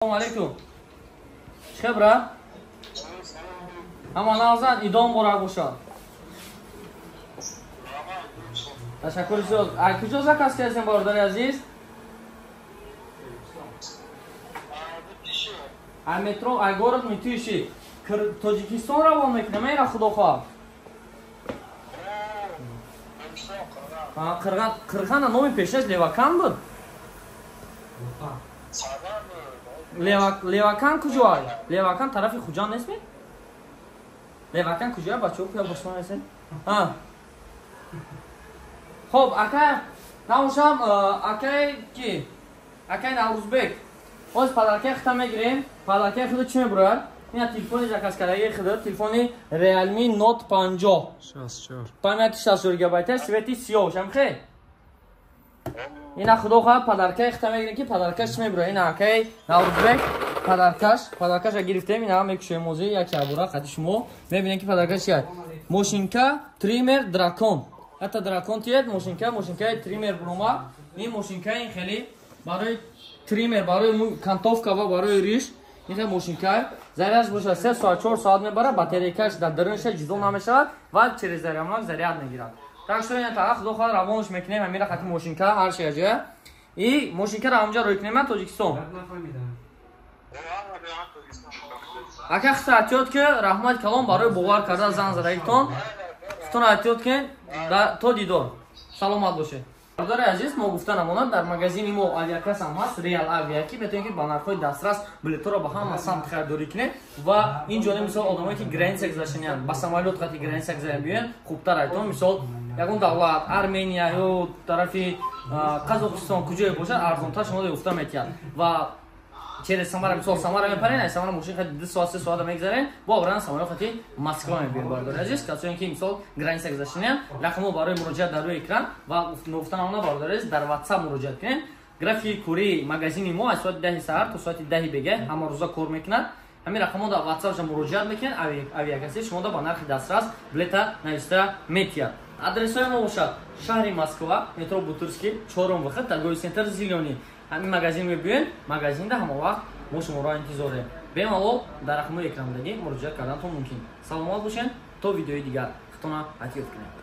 Assalomu alaykum. Chiqa bra. Hamma nazan idom bora boshad. Tashakkur so'z. Ay kujo zakaz kelsam bordor aziz. Ay metro ay город Митиши. Tojikiston ravon mikne mera xudo xoh. Qirg'ana nomi peshaj Levakan bud. Levakan kujoy? Levakan tarafi Xujan nesmi? Levakan kujoy bacho ya boshman esin. Ha. Xo'p, aka, namusham akay ki. Akay Navruzbek. O'z padarka xitama giring. Padarka xudi chime burar. Mina telefoni zakaz karaga xidi. Telefoni Realme Note 50. 64. Pamyati 64 GB, sveti siyoh. Shamxi. Ина худо хоҳад падаркаш хита мегирем ки падаркаш чӣ мебурад. Ина акай Наврузбек падаркаша гирифтем. Ина мекушем мози яки абура қади шумо мебинем ки падаркаш чӣ. Мошинка тример дракон. Ҳата дракон тиед мошинкаи тример бурома. Ин мошинкаи хеле барои тример, барои кантовка ва барои риш. Ин хеле мошинка заряж бошад 3 соат 4 соат мебарад. Батарейкаш дар дарунша ҷудо намешавад ва через заряднок заряд мегирад. Так что я так худо хоҳад равонш мекунем. Амира хати мошинка ҳар ши аҷа. И мошинка ра ҳамҷа рӯйкунем Тоҷикистон. Ака хита айтёд ки раҳмат калом барои бовар карда зан задаитон. Хитон айтёд ки то дидор. Саломат бошед. Бардори азиз, мо гуфта намонад дар магазини мо авиакас ҳам ҳаст, Real Aviaki. Метавонед ки ба нархҳои дастрас билетҳоро ба ҳама самт харидорӣ кунед ва ин ҷониб мисол одамое ки границаи гузаштанианд ба самолёт қати границаи гузаштан биёянд хубтар айтон. Мисол ягон давлат Армения ё тарафи Қазоқистон куҷое бошад арзонтар шумо гуфта метиҳад ва через Самара мисол Самара мепарен, Самара машин хати 2 соат 3 соат мегзарен, бо обран Самара хати Москва мебиён. Бардори азиз, касоне ки мисол граница гузаштанианд, рақамо барои муроҷиат дар рӯи экран ва гуфтанамона бардори азиз дар WhatsApp муроҷиат кунед. Графики кури магазини мо аз соати 10 саҳар то соати 10 бега ҳама рӯза кор мекунад. Ҳамин рақамо дар WhatsApp ша муроҷиат мекунед, авиакаси шумо ба нархи дастрас билета нависта метиҳад. Адресои мо бошад шаҳри Москва, метро Бутырский, 4 вахт, торговый центр Зеленый. Ҳамин магазин мебиёед, магазинда ҳама вақт мо шуморо интизор дорем. Бемалол дар рақамҳои экрандагӣ муроҷиат карданатон мумкин. Саломат бошед, то видеои дигар хитона атиёт кунем.